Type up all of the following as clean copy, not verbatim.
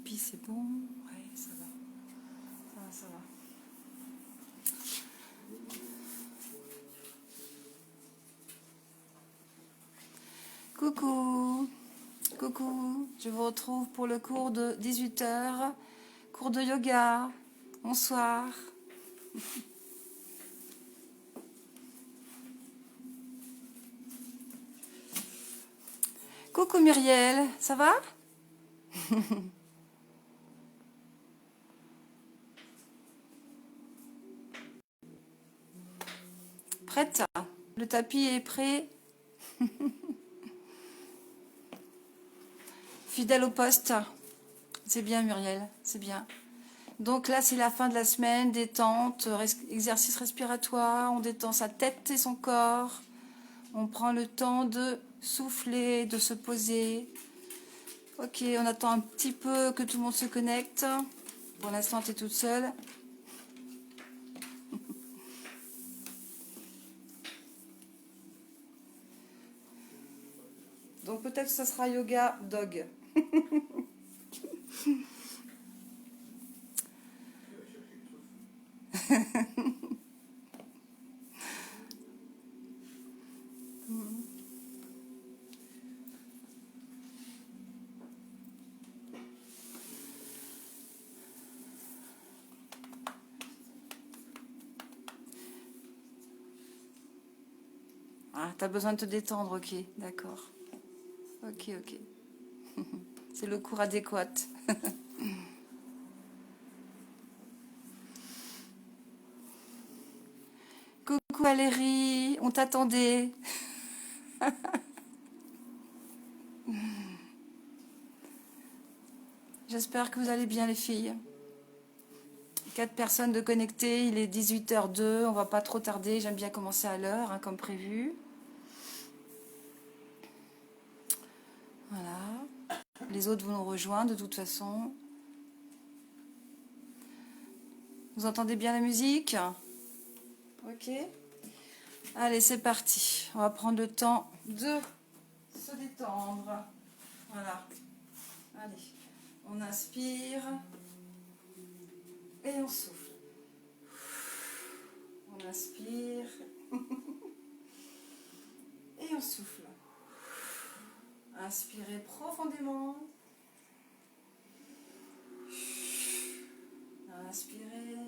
pipi, c'est bon. Ouais, ça va. Ça va. Coucou. Coucou. Je vous retrouve pour le cours de 18h. Cours de yoga. Bonsoir. Coucou Muriel, ça va? Prête? Le tapis est prêt? Fidèle au poste. C'est bien Muriel, c'est bien. Donc là, c'est la fin de la semaine, détente, exercice respiratoire, on détend sa tête et son corps. On prend le temps de souffler, de se poser. Ok, on attend un petit peu que tout le monde se connecte. Pour l'instant, tu es toute seule. Donc peut-être que ça sera yoga dog. Ah, t'as besoin de te détendre, ok, d'accord. Ok. C'est le cours adéquat. Coucou Valérie, on t'attendait. J'espère que vous allez bien les filles. 4 personnes de connectées, il est 18h02, on va pas trop tarder, j'aime bien commencer à l'heure, hein, comme prévu. Voilà. Les autres vont nous rejoindre de toute façon. Vous entendez bien la musique? Ok. Allez, c'est parti. On va prendre le temps de se détendre. Voilà. Allez. On inspire. Et on souffle. On inspire. Et on souffle. Inspirez profondément. Inspirez.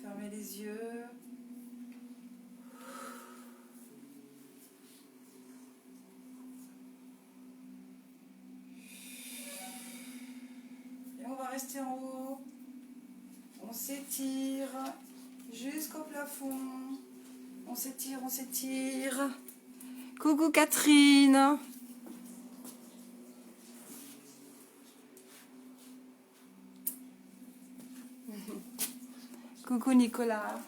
Fermez les yeux. Et on va rester en haut. On s'étire jusqu'au plafond. On s'étire, on s'étire. Coucou Catherine. Coucou Nicolas.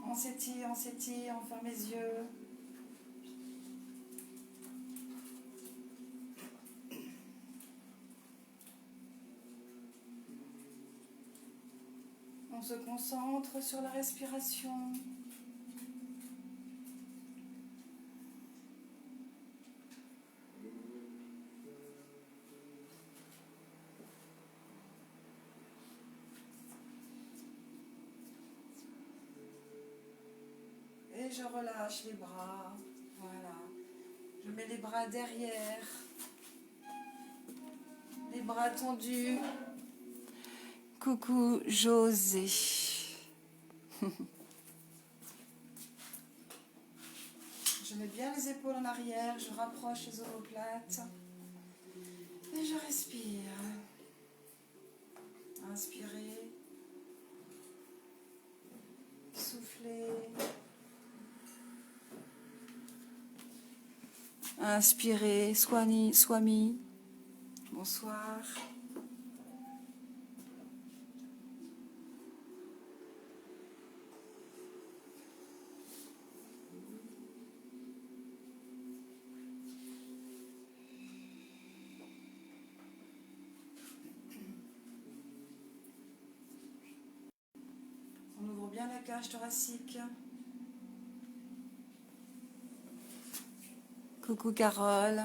On s'étire, on ferme les yeux. On se concentre sur la respiration. Et je relâche les bras. Voilà. Je mets les bras derrière. Les bras tendus. Coucou José. Je mets bien les épaules en arrière. Je rapproche les omoplates. Et je respire. Inspirez. Soufflez. Inspirez. Swami. Bonsoir. cage thoracique. Coucou Carole.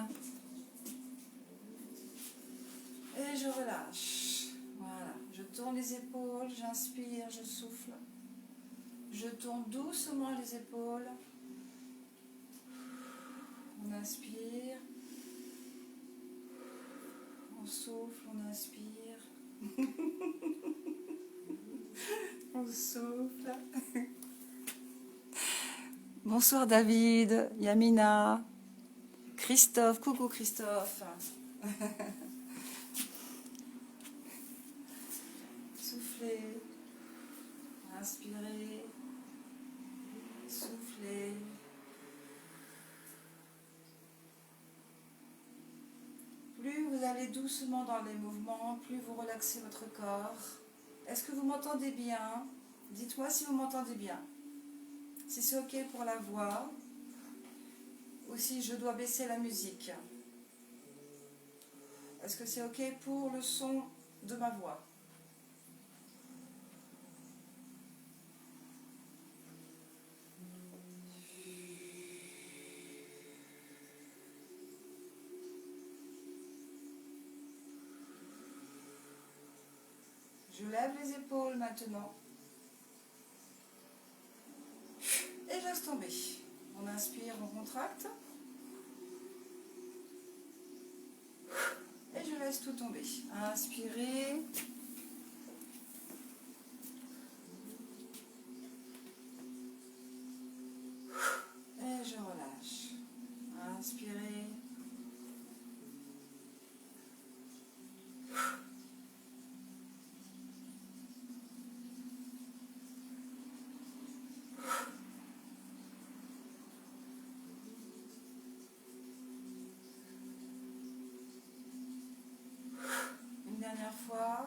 Et je relâche. Voilà. Je tourne les épaules, j'inspire, je souffle. Je tourne doucement les épaules. On inspire. On souffle, on inspire. On souffle. Bonsoir David, Yamina, Christophe. Coucou Christophe. Soufflez. Inspirez. Soufflez. Plus vous allez doucement dans les mouvements, plus vous relaxez votre corps. Est-ce que vous m'entendez bien? Dites-moi si vous m'entendez bien. Si c'est ok pour la voix, ou si je dois baisser la musique. Est-ce que c'est ok pour le son de ma voix? Je lève les épaules maintenant. Et je laisse tomber. On inspire, on contracte. Et je laisse tout tomber. Inspirez. Et je relâche. Inspirez. Une dernière fois.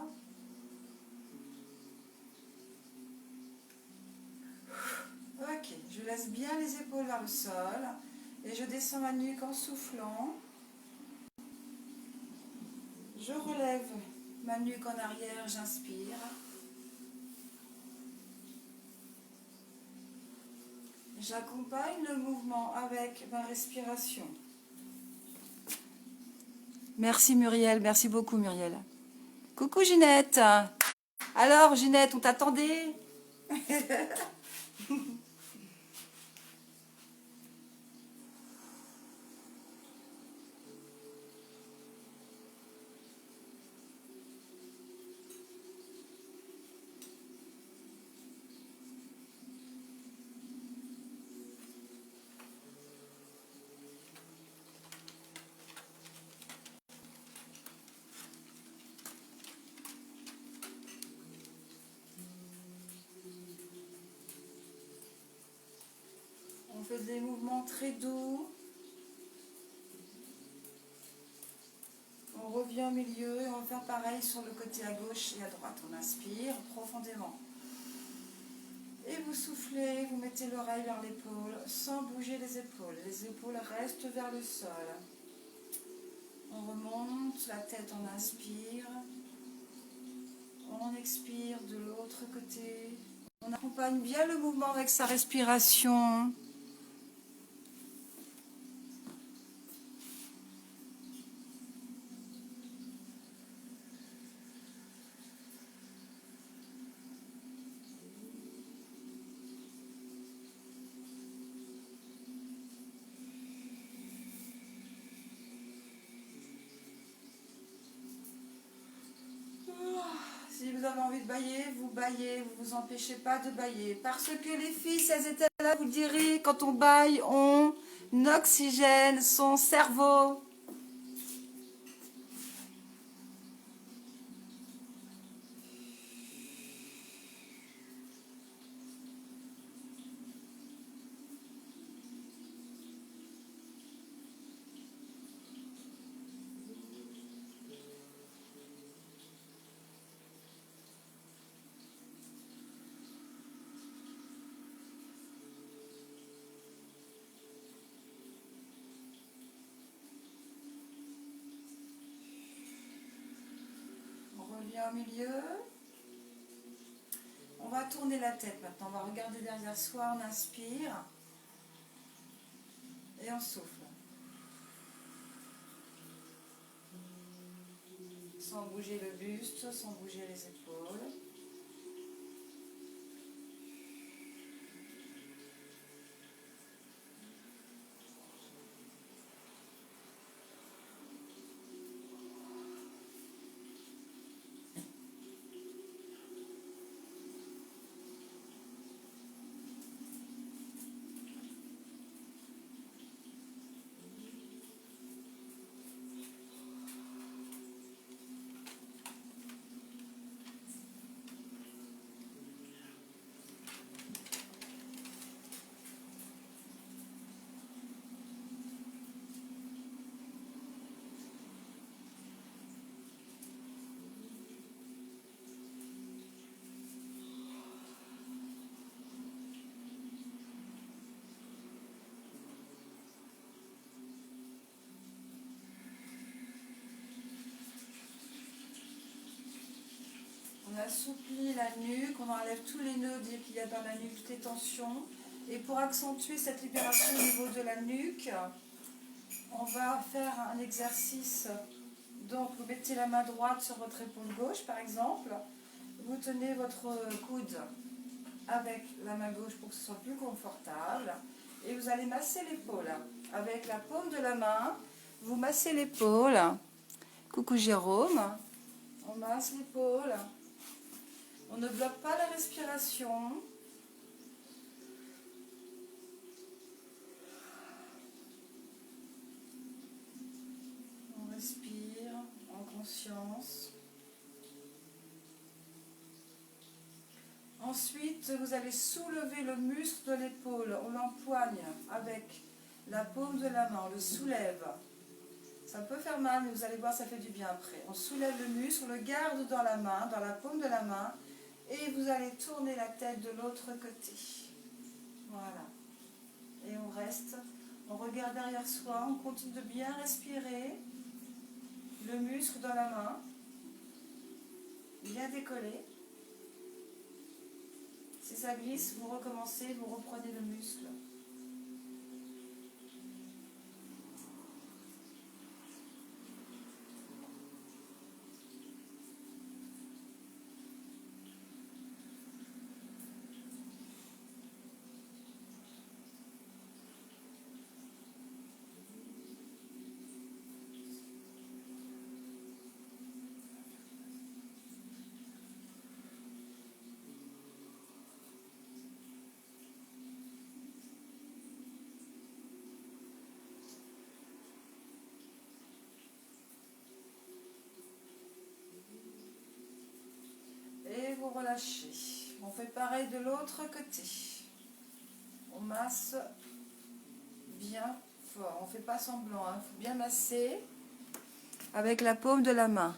Ok, je laisse bien les épaules vers le sol et je descends ma nuque en soufflant. Je relève ma nuque en arrière, j'inspire. J'accompagne le mouvement avec ma respiration. Merci Muriel, merci beaucoup Muriel. Coucou Ginette. Alors Ginette, on t'attendait? On fait des mouvements très doux. On revient au milieu et on va faire pareil sur le côté à gauche et à droite. On inspire profondément. Et vous soufflez, vous mettez l'oreille vers l'épaule sans bouger les épaules. Les épaules restent vers le sol. On remonte la tête, on inspire. On expire de l'autre côté. On accompagne bien le mouvement avec sa respiration. Si vous avez envie de bailler, vous vous empêchez pas de bailler. Parce que les filles, si elles étaient là, vous direz, quand on baille, on oxygène son cerveau. On revient au milieu. On va va tourner la tête maintenant. On va regarder derrière soi. On inspire. Et on souffle. Sans bouger le buste, sans bouger les épaules. On assouplit la nuque, on enlève tous les nœuds qu'il y a dans la nuque, toutes les tensions. Et pour accentuer cette libération au niveau de la nuque, on va faire un exercice. Donc vous mettez la main droite sur votre épaule gauche par exemple. Vous tenez votre coude avec la main gauche pour que ce soit plus confortable. Et vous allez masser l'épaule. Avec la paume de la main, vous massez l'épaule. Coucou Jérôme. On masse l'épaule. On ne bloque pas la respiration. On respire en conscience. Ensuite, vous allez soulever le muscle de l'épaule. On l'empoigne avec la paume de la main. On le soulève. Ça peut faire mal, mais vous allez voir, ça fait du bien après. On soulève le muscle, on le garde dans la main, dans la paume de la main. Et vous allez tourner la tête de l'autre côté. Voilà. Et on reste, on regarde derrière soi, on continue de bien respirer. Le muscle dans la main. Bien décollé. Si ça glisse, vous recommencez, vous reprenez le muscle. Et vous relâchez. On fait pareil de l'autre côté. On masse bien fort. On ne fait pas semblant. Il faut bien masser avec la paume de la main.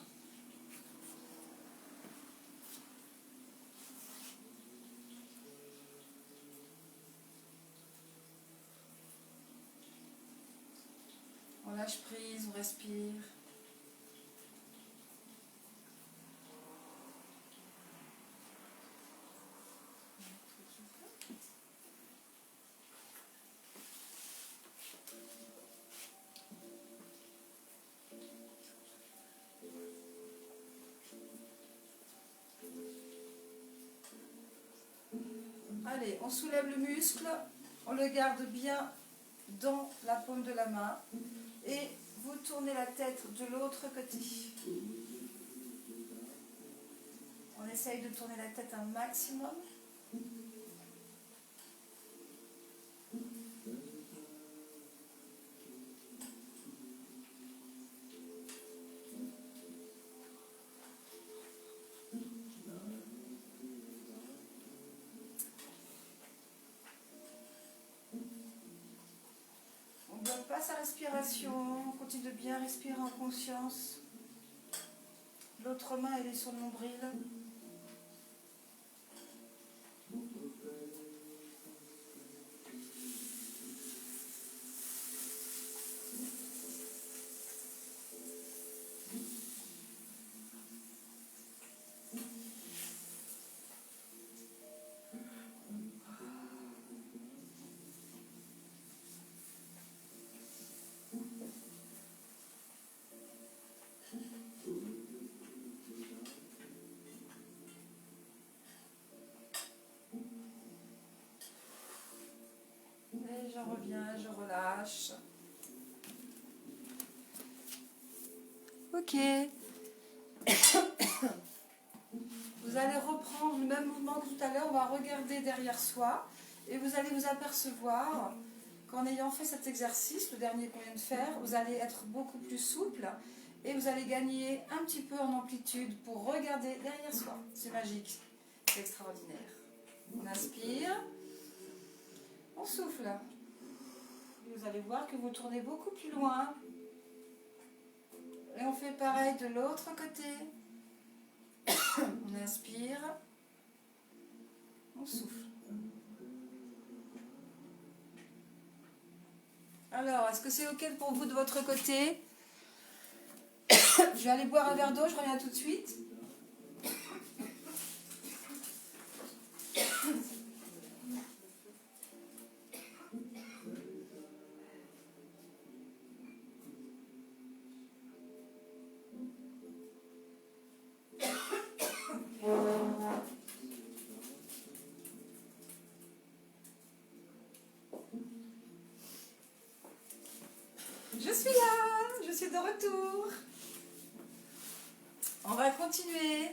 On lâche prise, on respire. Allez, on soulève le muscle, on le garde bien dans la paume de la main et vous tournez la tête de l'autre côté. On essaye de tourner la tête un maximum. On ne bloque pas sa respiration, on continue de bien respirer en conscience. L'autre main, elle est sur le nombril. je reviens, je relâche. Ok. Vous allez reprendre le même mouvement que tout à l'heure. On va regarder derrière soi. Et vous allez vous apercevoir qu'en ayant fait cet exercice, le dernier qu'on vient de faire, vous allez être beaucoup plus souple. Et vous allez gagner un petit peu en amplitude pour regarder derrière soi. C'est magique. C'est extraordinaire. On inspire. On souffle. Et vous allez voir que vous tournez beaucoup plus loin. Et on fait pareil de l'autre côté. On inspire. On souffle. Alors, est-ce que c'est OK pour vous de votre côté? Je vais aller boire un verre d'eau, je reviens tout de suite. Je suis là, je suis de retour. On va continuer.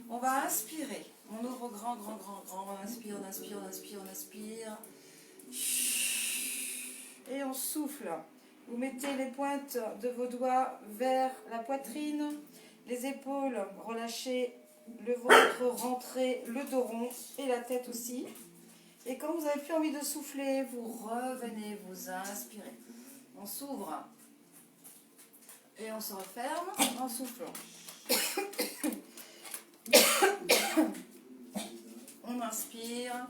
On va inspirer. On ouvre grand, grand, grand, grand. On inspire, on inspire, on inspire, on inspire. Et on souffle. Vous mettez les pointes de vos doigts vers la poitrine, les épaules relâchez, le ventre rentré, le dos rond et la tête aussi. Et quand vous n'avez plus envie de souffler, vous revenez, vous inspirez. On s'ouvre et on se referme en soufflant. On inspire.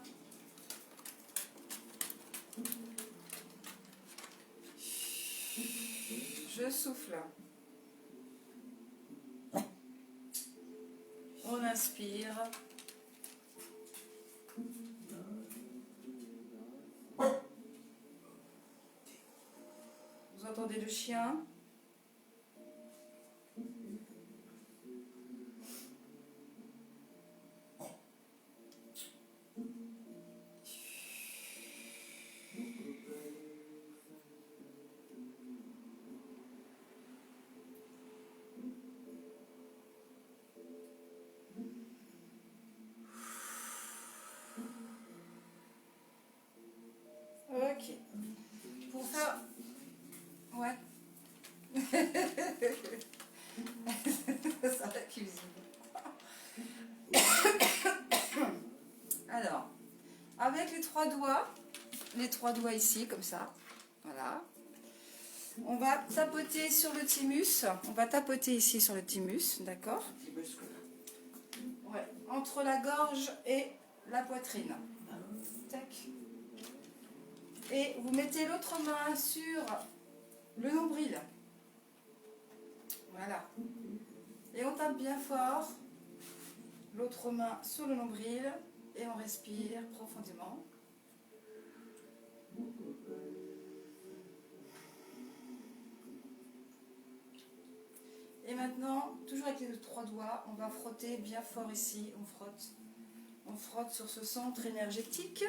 Je souffle. On inspire. Vous entendez le chien? Ok. Pour faire... Ouais. Ça la cuisine. Alors, avec les trois doigts ici, comme ça, voilà. On va tapoter sur le thymus. On va tapoter ici sur le thymus, d'accord? Ouais, entre la gorge et la poitrine. Tac. Et vous mettez l'autre main sur le nombril. Voilà. Et on tape bien fort. L'autre main sur le nombril. Et on respire profondément. Et maintenant, toujours avec les trois doigts, on va frotter bien fort ici. On frotte sur ce centre énergétique.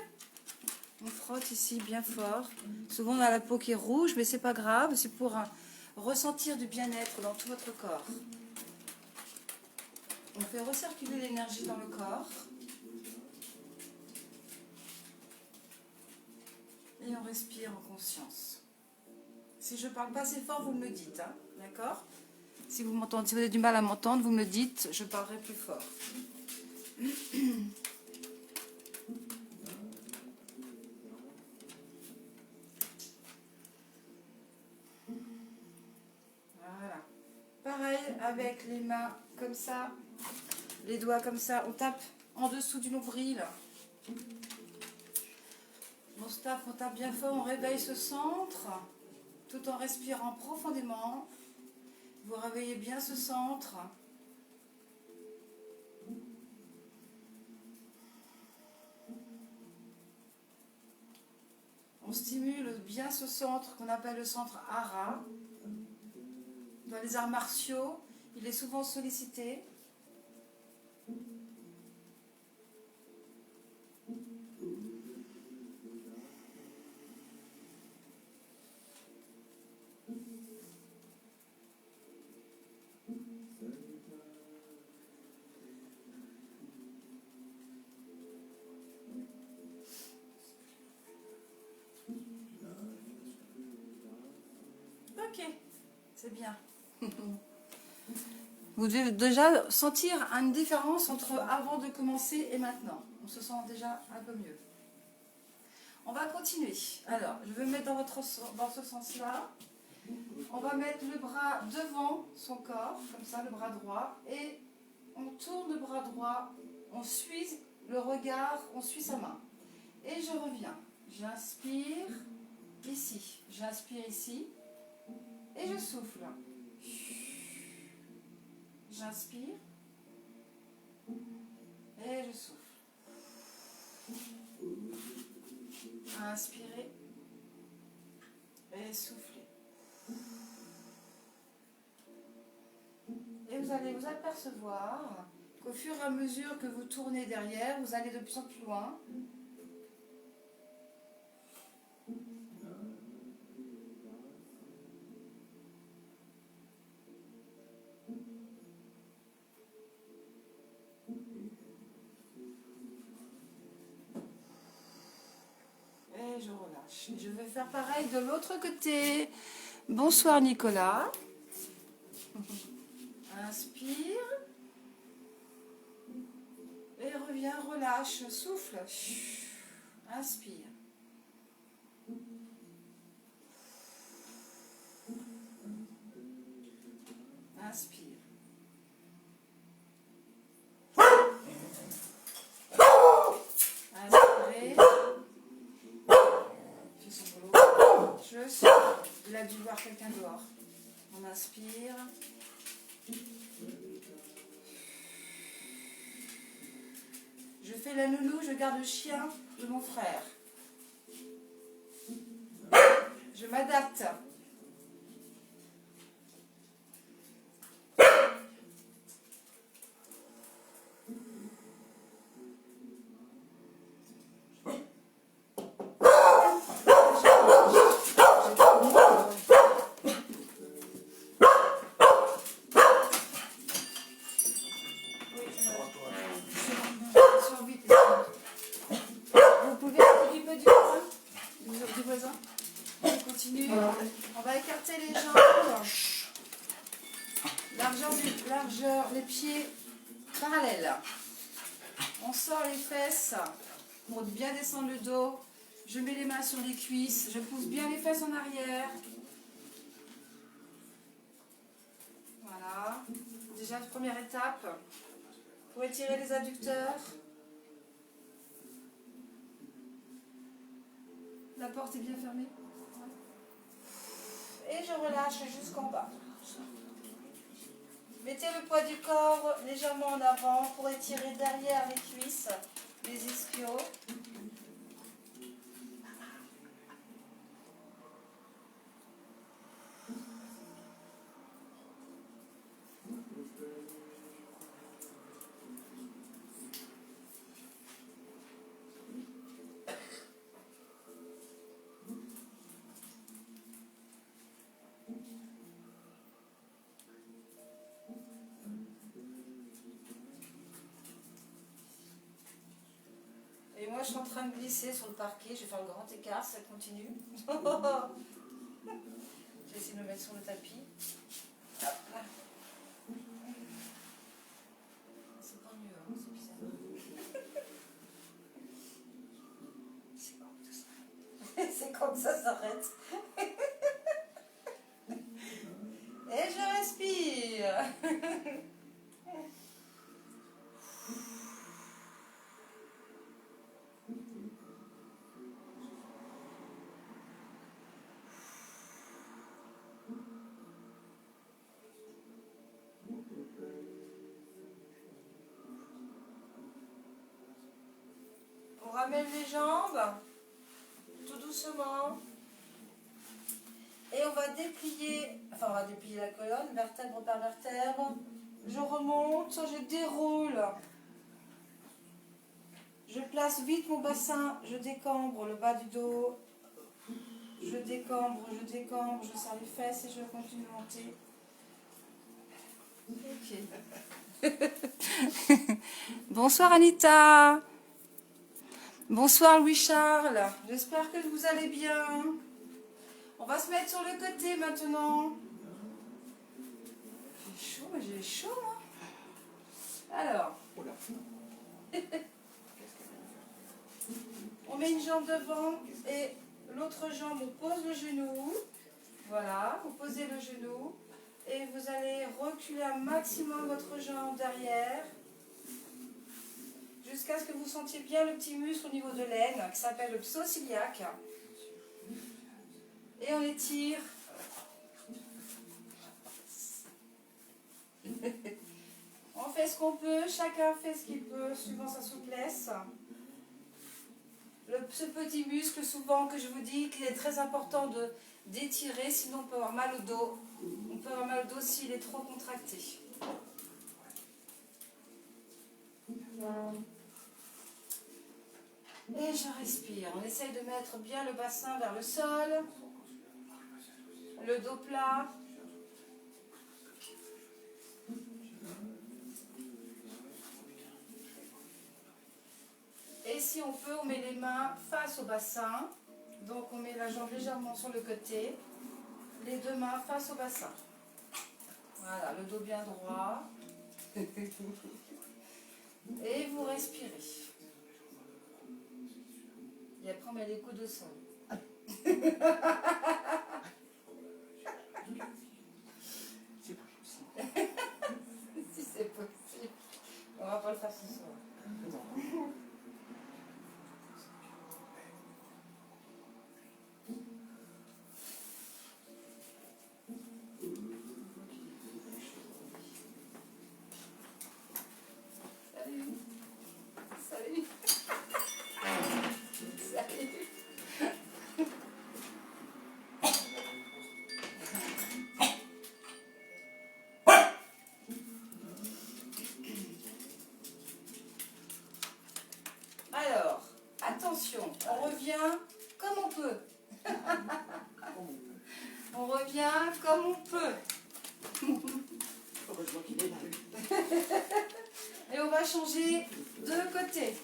On frotte ici bien fort. Souvent on a la peau qui est rouge, mais c'est pas grave. C'est pour ressentir du bien-être dans tout votre corps. On fait recirculer l'énergie dans le corps. Et on respire en conscience. Si je ne parle pas assez fort, vous me le dites, hein, d'accord? Si vous m'entendez, si vous avez du mal à m'entendre, vous me le dites, je parlerai plus fort. Voilà. Pareil avec les mains comme ça, les doigts comme ça, on tape en dessous du nombril. On tape bien fort, on réveille ce centre, tout en respirant profondément. Vous réveillez bien ce centre. On stimule bien ce centre qu'on appelle le centre hara. Dans les arts martiaux, il est souvent sollicité. Ok, c'est bien. Vous devez déjà sentir une différence entre avant de commencer et maintenant. On se sent déjà un peu mieux. On va continuer. Alors, je vais mettre dans ce sens-là. On va mettre le bras devant son corps, comme ça, le bras droit. Et on tourne le bras droit, on suit le regard, on suit sa main. Et je reviens. J'inspire ici. J'inspire ici. Et je souffle. J'inspire. Et je souffle. Inspirez. Et soufflez. Et vous allez vous apercevoir qu'au fur et à mesure que vous tournez derrière, vous allez de plus en plus loin. Et je relâche. Je vais faire pareil de l'autre côté. Bonsoir Nicolas. Inspire. Et reviens, relâche, souffle. Inspire. Inspire. Inspirez. Fais son boulot. Je souffle. Il a dû voir quelqu'un dehors. On inspire. Je fais la nounou, je garde le chien de mon frère. Je m'adapte. Vous pouvez s'occuper du voisin. On continue. On va écarter les jambes. Largeur, les pieds parallèles. On sort les fesses pour bien descendre le dos. Je mets les mains sur les cuisses. Je pousse bien les fesses en arrière. Voilà. Déjà, première étape. Pour étirer les adducteurs. La porte est bien fermée. Et je relâche jusqu'en bas. Mettez le poids du corps légèrement en avant pour étirer derrière les cuisses, les ischios. Et moi, je suis en train de glisser sur le parquet. Je vais faire un grand écart, ça continue. Je vais essayer de me mettre sur le tapis. Hop là. C'est pas mieux, hein, c'est bizarre. C'est quand ça s'arrête. Et je respire. On ramène les jambes, tout doucement. Et on va déplier la colonne, vertèbre par vertèbre. Je remonte, je déroule. Je place vite mon bassin, je décambre le bas du dos. Je décambre, je serre les fesses et je continue de monter. Ok. Bonsoir Anita. Bonsoir Louis-Charles. J'espère que vous allez bien. On va se mettre sur le côté maintenant. J'ai chaud, moi. Alors, on met une jambe devant et l'autre jambe, on pose le genou. Voilà, vous posez le genou et vous allez reculer un maximum votre jambe derrière jusqu'à ce que vous sentiez bien le petit muscle au niveau de l'aine qui s'appelle le psoas-iliaque. Et on étire. On fait ce qu'on peut, chacun fait ce qu'il peut suivant sa souplesse. Ce petit muscle souvent que je vous dis qu'il est très important d'étirer, sinon on peut avoir mal au dos. On peut avoir mal au dos s'il est trop contracté. Et je respire. On essaye de mettre bien le bassin vers le sol, le dos plat. Et si on peut, on met les mains face au bassin. Donc on met la jambe légèrement sur le côté, les deux mains face au bassin. Voilà, le dos bien droit. Et vous respirez. Et après on met les coudes au sol. Si c'est possible. On va pas le faire ce soir. Salut. Salut. Alors, attention, on revient comme on peut. On revient comme on peut. Heureusement qu'il est là. Et on va changer de côté.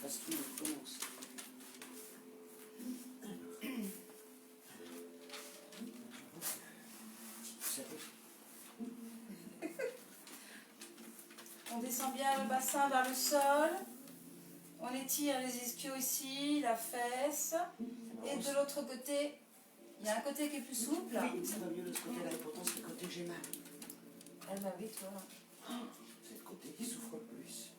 Parce qu'il commence. On descend bien le bassin vers le sol. On étire les ischios ici, la fesse. Et de l'autre côté, il y a un côté qui est plus souple. Oui, ça va mieux de ce côté-là, et pourtant c'est le côté que j'ai mal. Elle va vite, toi. C'est le côté qui souffre le plus.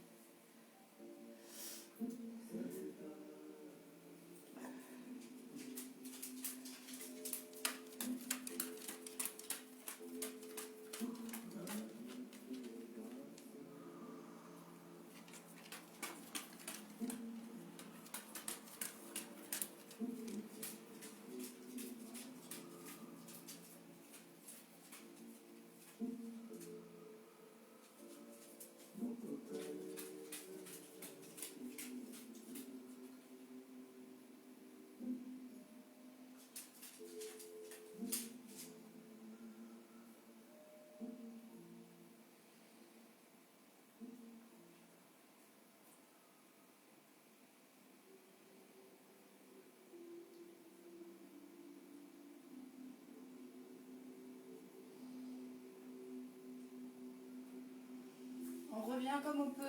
On revient comme on peut.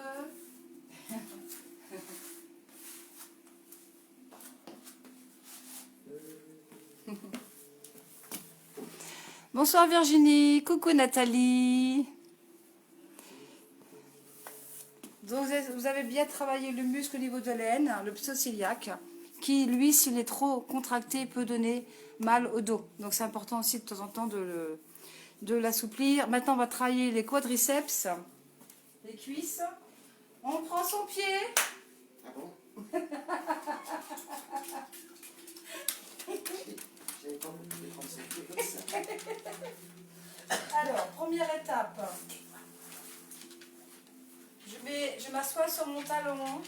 Bonsoir Virginie, coucou Nathalie. Donc vous avez bien travaillé le muscle au niveau de l'aine, le psoas-iliaque, qui lui, s'il est trop contracté, peut donner mal au dos. Donc c'est important aussi de temps en temps de l'assouplir. Maintenant on va travailler les quadriceps, les cuisses. On prend son pied. Ah bon? J'avais pas envie de prendre son pied comme ça. Alors, première étape. Je m'assois sur mon talon.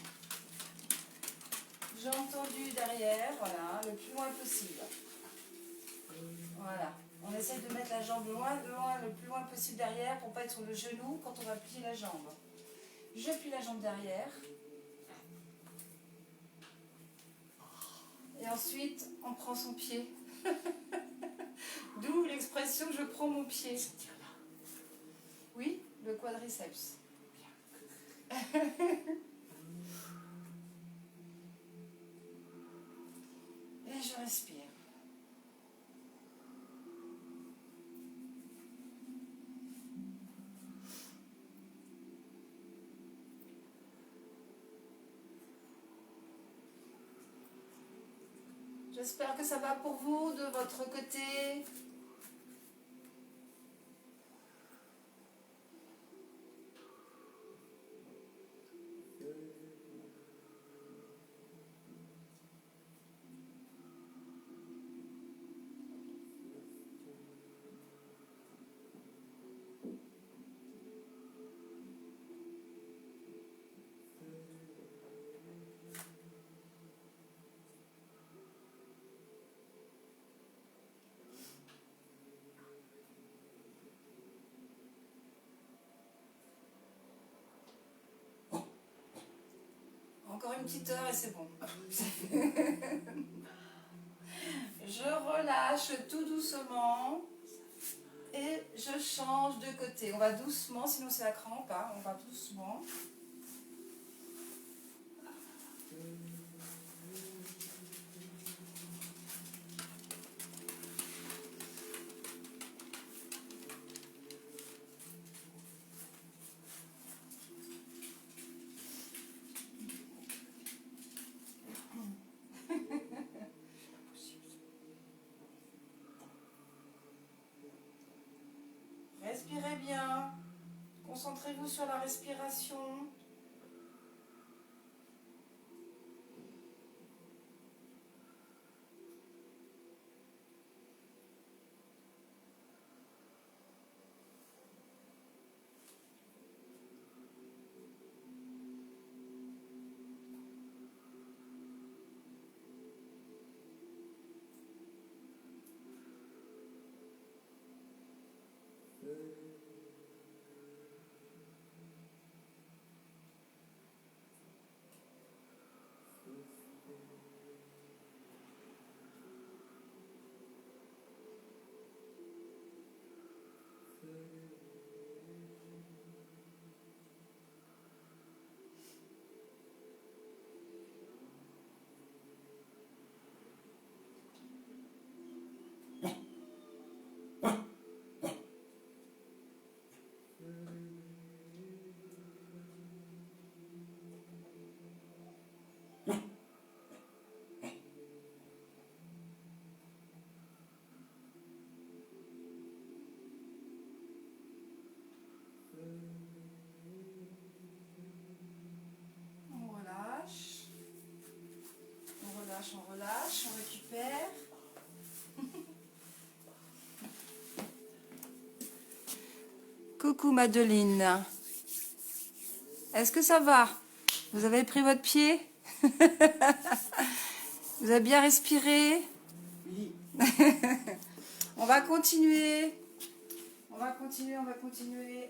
Jambes tendues derrière, voilà, le plus loin possible. Voilà. On essaie de mettre la jambe le plus loin possible derrière pour ne pas être sur le genou quand on va plier la jambe. Je plie la jambe derrière. Et ensuite, on prend son pied. D'où l'expression je prends mon pied. Oui, le quadriceps. Et je respire. J'espère que ça va pour vous de votre côté. Encore une petite heure et c'est bon. Je relâche tout doucement et je change de côté. On va doucement, sinon c'est la crampe, hein. On va doucement. Respirez bien. Concentrez-vous sur la respiration. On relâche, on récupère. Coucou Madeline. Est-ce que ça va? Vous avez pris votre pied? Vous avez bien respiré? Oui. On va continuer. On va continuer.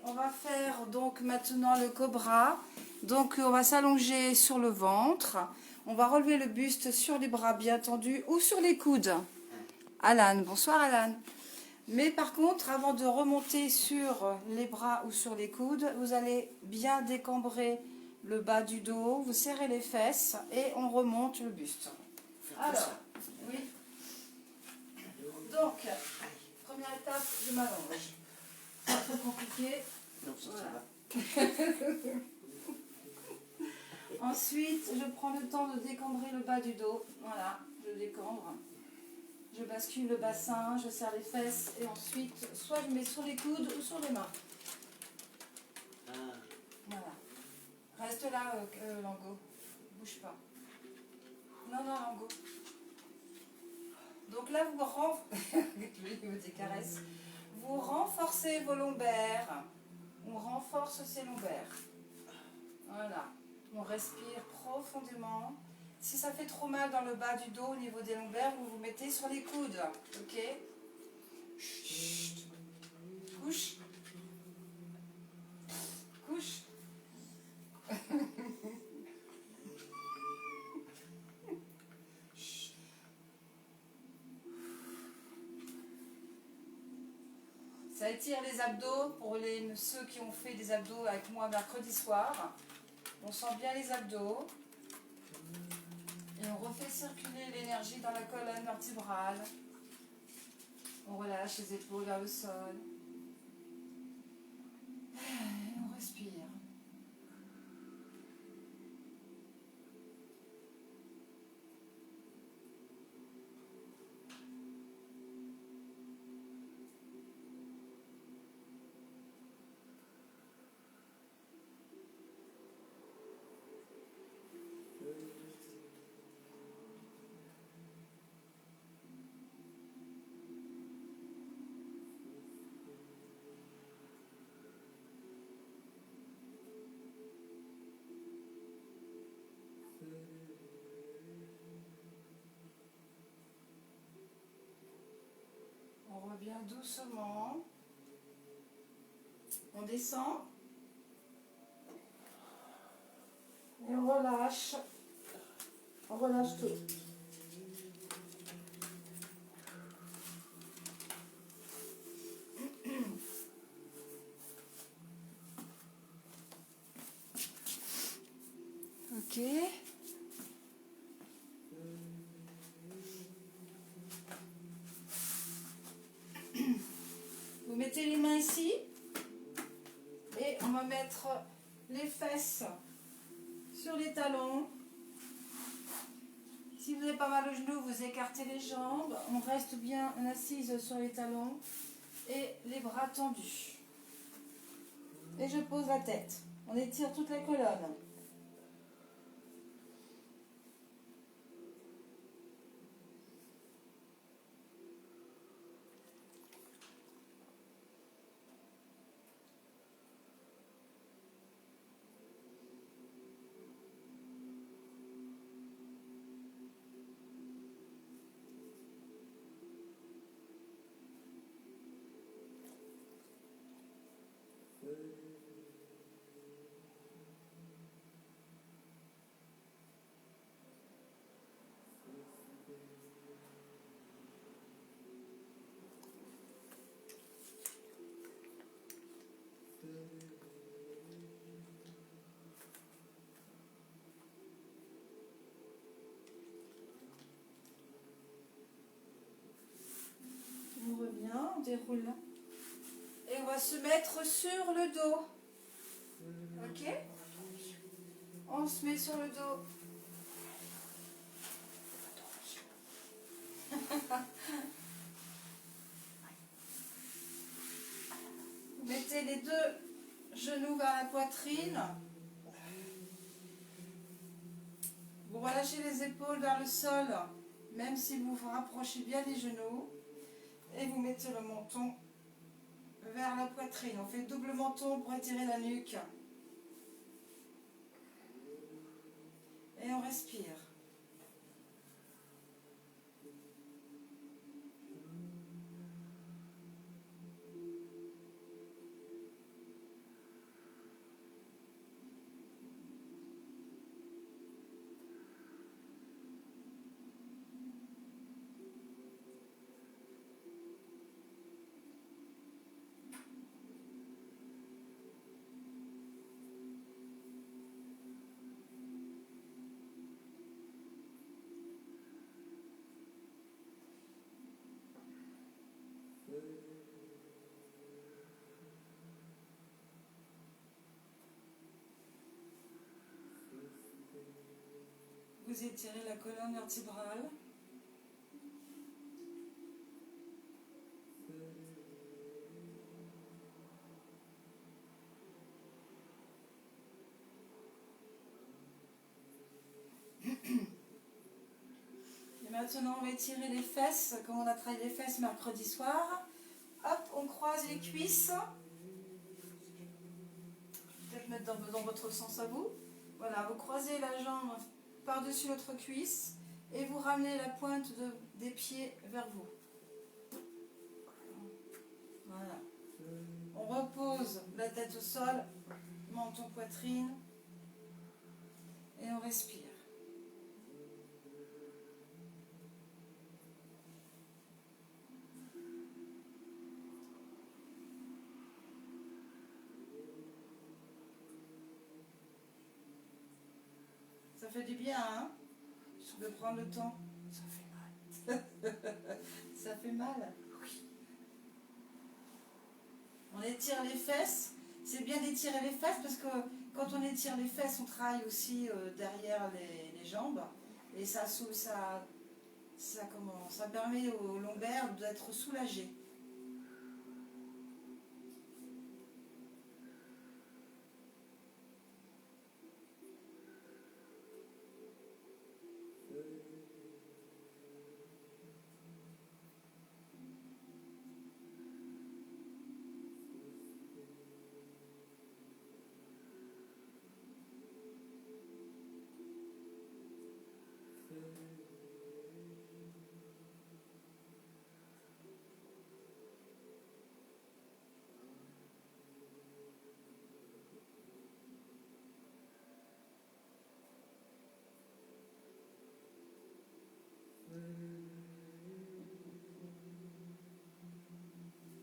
On va faire donc maintenant le cobra. Donc on va s'allonger sur le ventre. On va relever le buste sur les bras bien tendus ou sur les coudes. Alan, bonsoir Alan. Mais par contre, avant de remonter sur les bras ou sur les coudes, vous allez bien décambrer le bas du dos, vous serrez les fesses et on remonte le buste. Alors, oui. Donc, première étape, je m'allonge. Pas trop compliqué. Non, ça Voilà. va. Ensuite, je prends le temps de décambrer le bas du dos. Voilà, je décambre. Je bascule le bassin, je serre les fesses et ensuite, soit je mets sur les coudes ou sur les mains. Ah. Voilà. Reste là, Lango. Bouge pas. Non, Lango. Donc là, vous renforcez vos lombaires. On renforce ses lombaires. Voilà. On respire profondément. Si ça fait trop mal dans le bas du dos au niveau des lombaires, vous vous mettez sur les coudes. Ok? Chut. Couche. Couche. Ça étire les abdos pour ceux qui ont fait des abdos avec moi mercredi soir. On sent bien les abdos. Et on refait circuler l'énergie dans la colonne vertébrale. On relâche les épaules vers le sol. Et on respire. On revient doucement. On descend. Et on relâche. On relâche tout. Ok. Vous mettez les mains ici. Et on va mettre les fesses sur les talons. Si vous avez pas mal au genou, vous écartez les jambes. On reste bien assise sur les talons et les bras tendus. Et je pose la tête. On étire toute la colonne. On revient, on déroule. Et on va se mettre sur le dos. Ok? On se met sur le dos. Vous mettez les deux genoux vers la poitrine. Vous relâchez les épaules vers le sol, même si vous vous rapprochez bien des genoux. Et vous mettez le menton vers la poitrine. On fait double menton pour étirer la nuque. Et on respire. Vous étirez la colonne vertébrale. Et maintenant, on va étirer les fesses, comme on a travaillé les fesses mercredi soir. Hop, on croise les cuisses. Peut-être mettre dans votre sens à vous. Voilà, vous croisez la jambe par-dessus l'autre cuisse et vous ramenez la pointe des pieds vers vous. Voilà. On repose la tête au sol, menton, poitrine et on respire. fait du bien, hein, de prendre le temps. Ça fait mal. Ça fait mal. Oui. On étire les fesses. C'est bien d'étirer les fesses parce que quand on étire les fesses, on travaille aussi derrière les jambes. Et ça permet au lombaire d'être soulagé.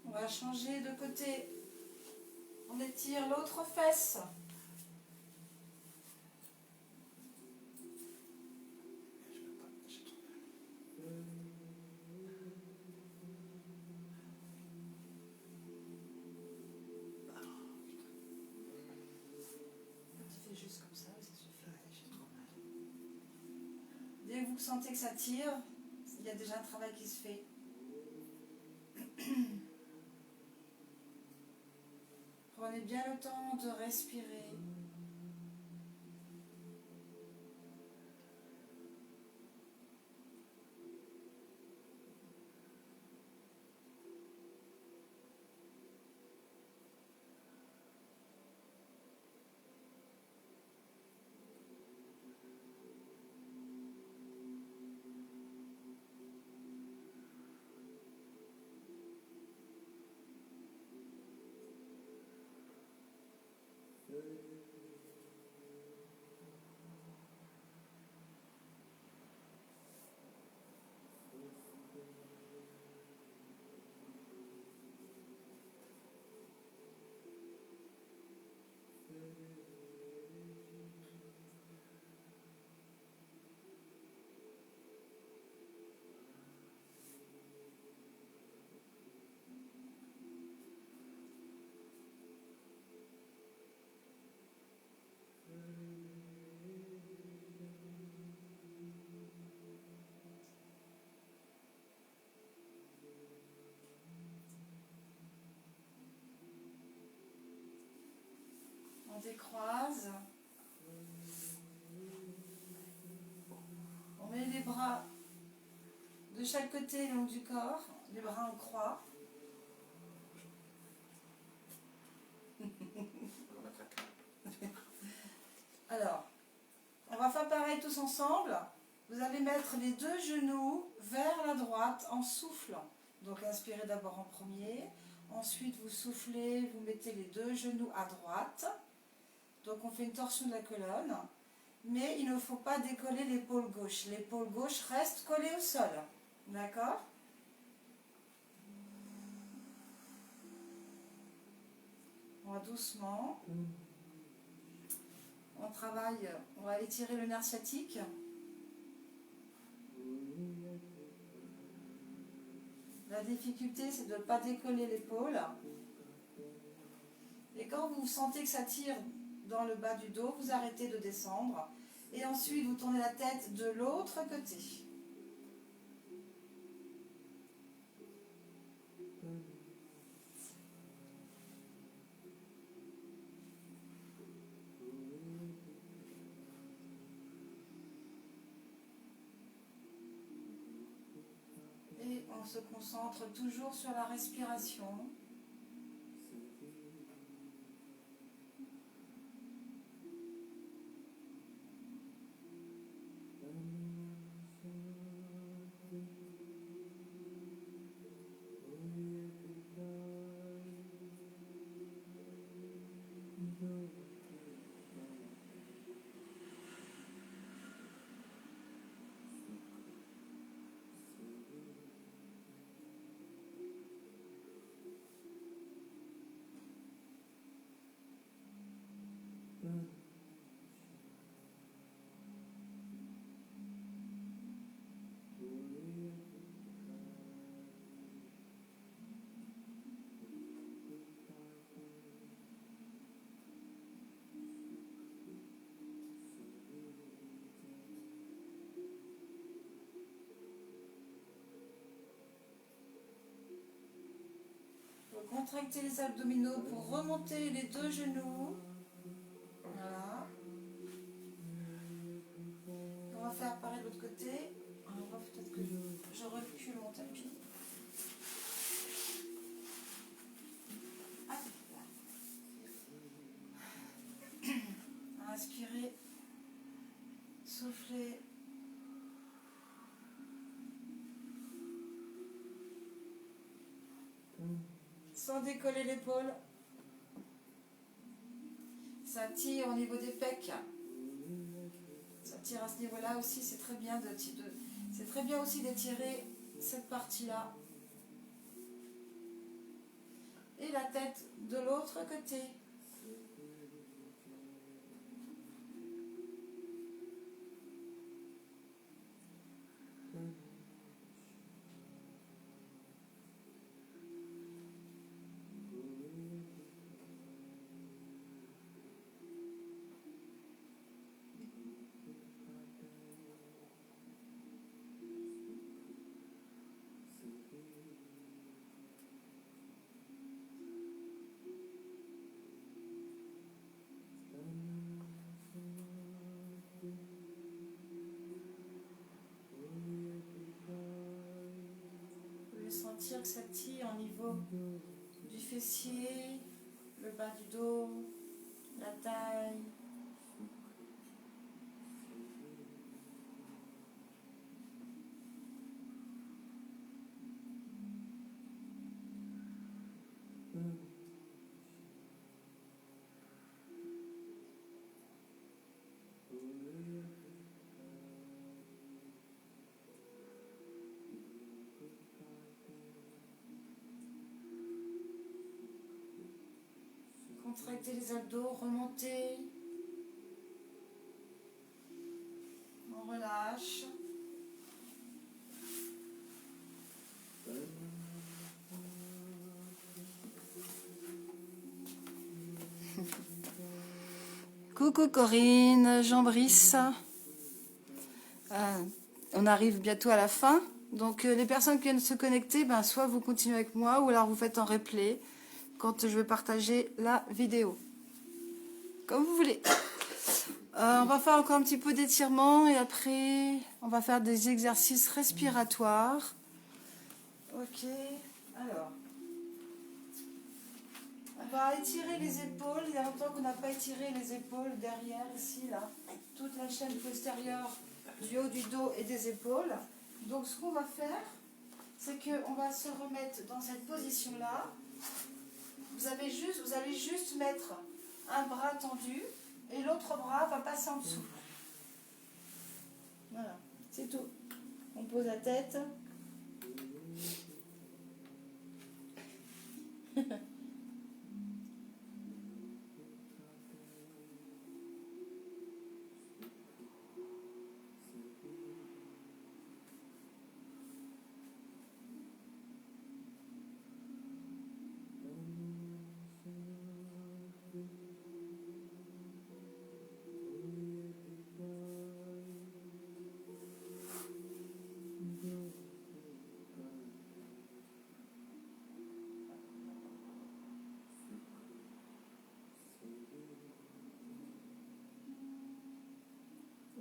On va changer de côté. On étire l'autre fesse. Je peux pas, j'ai trop mal. Tu fais juste comme ça, ça suffit. Ouais, j'ai trop mal. Dès que vous sentez que ça tire, il y a déjà un travail qui se fait. Prenez bien le temps de respirer. On décroise. On met les bras de chaque côté le long du corps, les bras en croix. On va mettre la carte. Alors, on va faire pareil tous ensemble. Vous allez mettre les deux genoux vers la droite en soufflant. Donc inspirez d'abord en premier. Ensuite, vous soufflez, vous mettez les deux genoux à droite. Donc on fait une torsion de la colonne. Mais il ne faut pas décoller l'épaule gauche. L'épaule gauche reste collée au sol. D'accord ? On va doucement. On travaille, on va étirer le nerf sciatique. La difficulté, c'est de ne pas décoller l'épaule. Et quand vous sentez que ça tire dans le bas du dos, vous arrêtez de descendre. Et ensuite, vous tournez la tête de l'autre côté. Et on se concentre toujours sur la respiration. Contractez les abdominaux pour remonter les deux genoux. Voilà. On va faire pareil de l'autre côté. On va peut-être que je recule mon tapis. Hop là. Inspirez. Soufflez. Sans décoller l'épaule. Ça tire au niveau des pecs. Ça tire à ce niveau-là aussi, c'est très bien c'est très bien aussi d'étirer cette partie-là. Et la tête de l'autre côté. Sentir que ça tire au niveau du fessier, le bas du dos, la taille. Contractez les abdos, remontez. On relâche. Coucou Corinne, Jean-Brice. On arrive bientôt à la fin. Donc les personnes qui viennent se connecter, soit vous continuez avec moi ou alors vous faites en replay quand je vais partager la vidéo. Comme vous voulez. On va faire encore un petit peu d'étirement et après on va faire des exercices respiratoires. Ok, alors on va étirer les épaules. Il y a longtemps qu'on n'a pas étiré les épaules derrière, ici, là. Toute la chaîne postérieure du haut du dos et des épaules. Donc ce qu'on va faire, c'est qu'on va se remettre dans cette position-là. Vous allez juste mettre un bras tendu et l'autre bras va passer en dessous. Voilà, c'est tout. On pose la tête.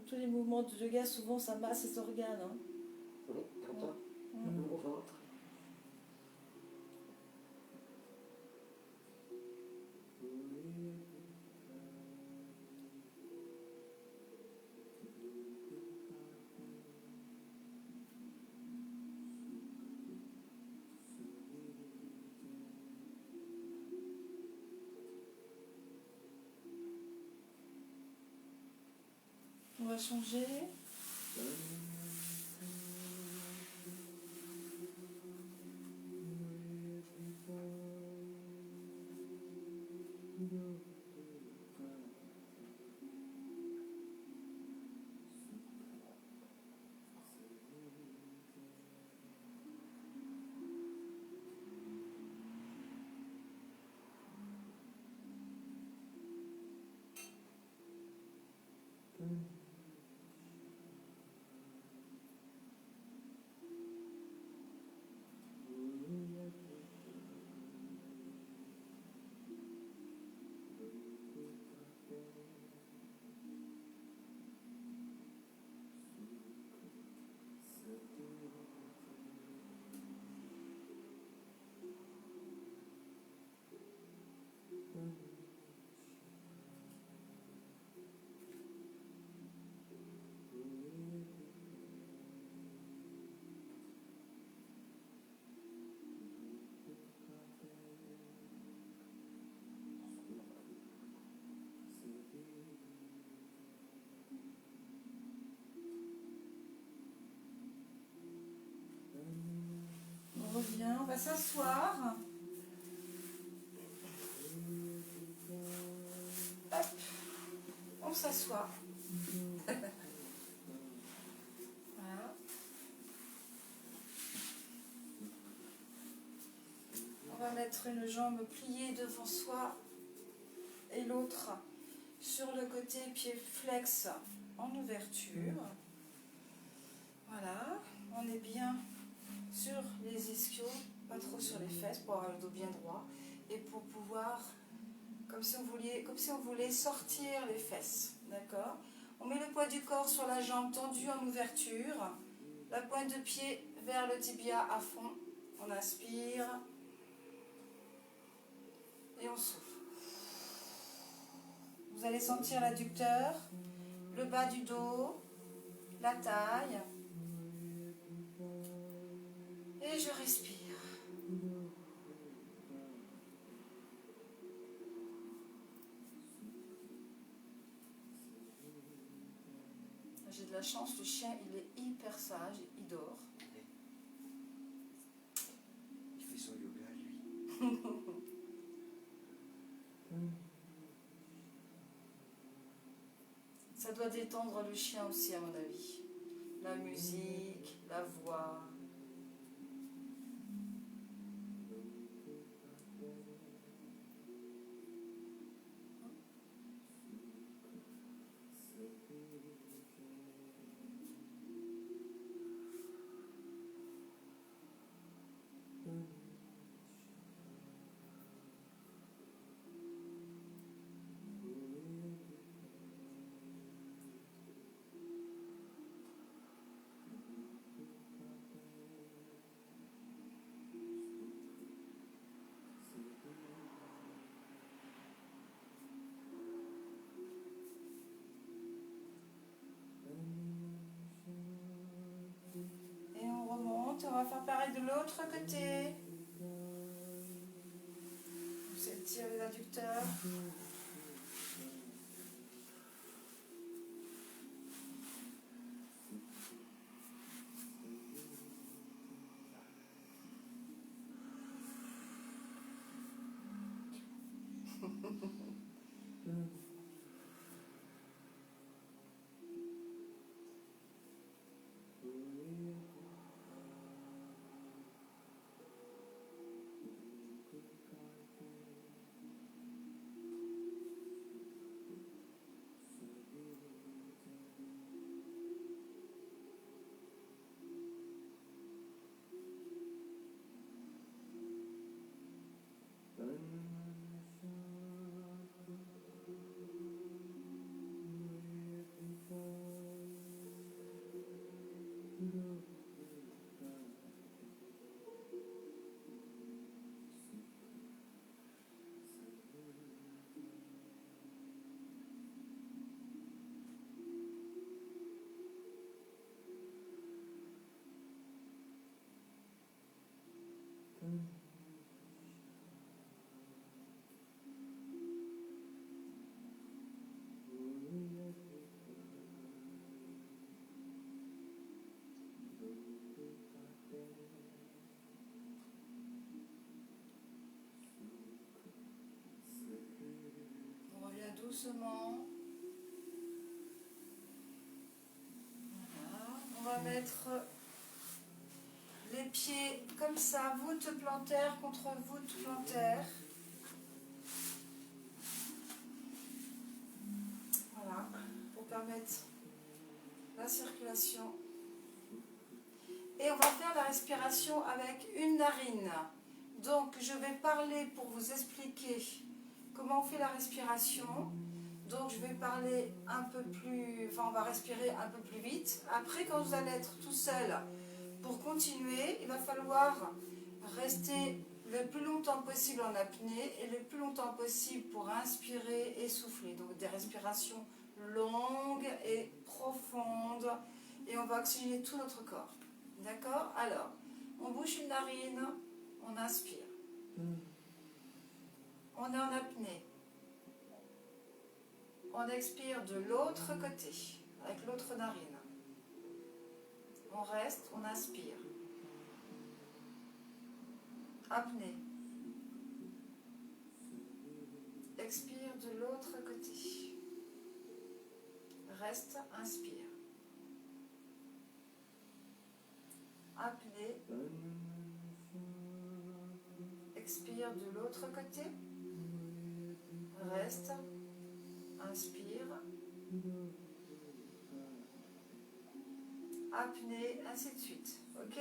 Tous les mouvements de yoga, souvent, ça masse les organes. Hein. Oui, t'entends au ventre. On va changer. bien. On va s'asseoir. Hop. On s'assoit. Voilà. On va mettre une jambe pliée devant soi et l'autre sur le côté pied flex en ouverture. Voilà, on est bien sur les ischios, pas trop sur les fesses pour avoir le dos bien droit et pour pouvoir, comme si on voulait sortir les fesses, d'accord? On met le poids du corps sur la jambe tendue en ouverture, la pointe de pied vers le tibia à fond, on inspire et on souffle. Vous allez sentir l'adducteur, le bas du dos, la taille. Et je respire. J'ai de la chance, le chien il est hyper sage, il dort. Il fait son yoga, lui. Ça doit détendre le chien aussi à mon avis. La musique, la voix. Et on remonte, on va faire pareil de l'autre côté. On s'étire les adducteurs. On revient doucement. Voilà. On va mettre les pieds comme ça, voûte plantaire contre voûte plantaire. Voilà, pour permettre la circulation. Et on va faire la respiration avec une narine. Donc je vais parler pour vous expliquer comment on fait la respiration. Donc je vais parler un peu plus, enfin on va respirer un peu plus vite. Après quand vous allez être tout seul, pour continuer, il va falloir rester le plus longtemps possible en apnée et le plus longtemps possible pour inspirer et souffler. Donc des respirations longues et profondes et on va oxygéner tout notre corps. D'accord? Alors, on bouche une narine, on inspire. On est en apnée. On expire de l'autre côté, avec l'autre narine. On reste, on inspire. Apnée. Expire de l'autre côté. Reste, inspire. Apnée. Expire de l'autre côté. Reste, inspire. Apnée, ainsi de suite. Ok?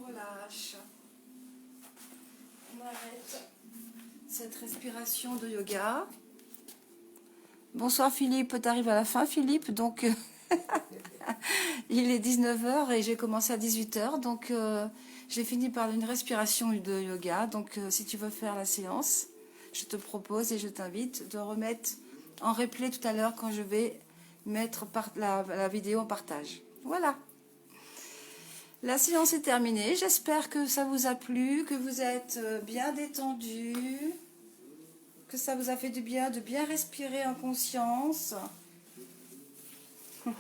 Relâche. On arrête cette respiration de yoga. Bonsoir Philippe, tu arrives à la fin Philippe, donc il est 19h et j'ai commencé à 18h, donc j'ai fini par une respiration de yoga, donc si tu veux faire la séance, je te propose et je t'invite de remettre en replay tout à l'heure quand je vais mettre la vidéo en partage. Voilà. La séance est terminée, j'espère que ça vous a plu, que vous êtes bien détendu, que ça vous a fait du bien de bien respirer en conscience, que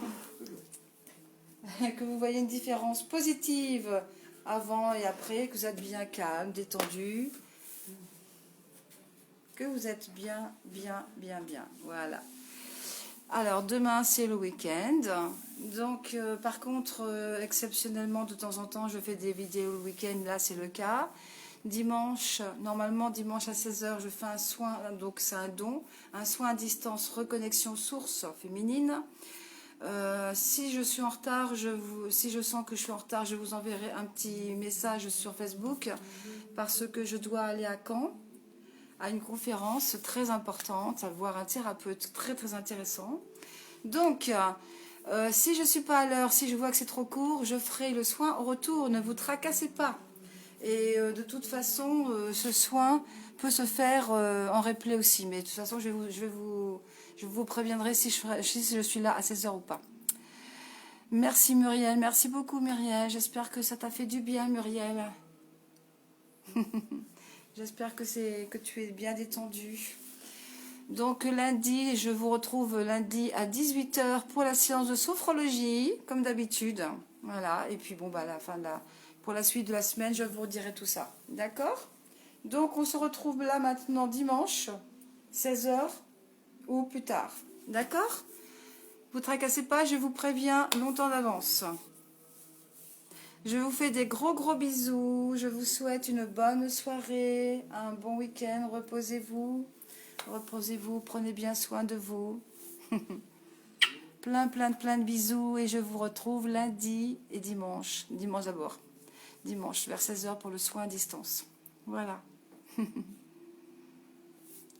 vous voyez une différence positive avant et après, que vous êtes bien calme, détendu, que vous êtes bien, voilà. Alors, demain, c'est le week-end. Donc, par contre, exceptionnellement, de temps en temps, je fais des vidéos le week-end. Là, c'est le cas. Dimanche, normalement, dimanche à 16h, je fais un soin. Donc, c'est un don. Un soin à distance, reconnexion source féminine. Si je suis en retard, si je sens que je suis en retard, je vous enverrai un petit message sur Facebook. Parce que je dois aller à Caen, à une conférence très importante, à voir un thérapeute très très intéressant. Donc, si je ne suis pas à l'heure, si je vois que c'est trop court, je ferai le soin au retour, ne vous tracassez pas. Et de toute façon, ce soin peut se faire en replay aussi, mais de toute façon, je vous préviendrai si je suis là à 16h ou pas. Merci Muriel, merci beaucoup Muriel, j'espère que ça t'a fait du bien Muriel. J'espère que tu es bien détendu. Donc lundi, je vous retrouve lundi à 18h pour la séance de sophrologie, comme d'habitude. Voilà, et puis bon, bah, pour la suite de la semaine, je vous redirai tout ça. D'accord? Donc on se retrouve là maintenant dimanche, 16h ou plus tard. D'accord? Vous tracassez pas, je vous préviens longtemps d'avance. Je vous fais des gros bisous. Je vous souhaite une bonne soirée, un bon week-end. Reposez-vous. Reposez-vous, prenez bien soin de vous. plein de bisous et je vous retrouve lundi et dimanche. Dimanche d'abord. Dimanche vers 16h pour le soin à distance. Voilà.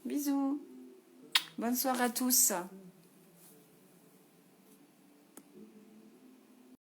Bisous. Bonne soirée à tous.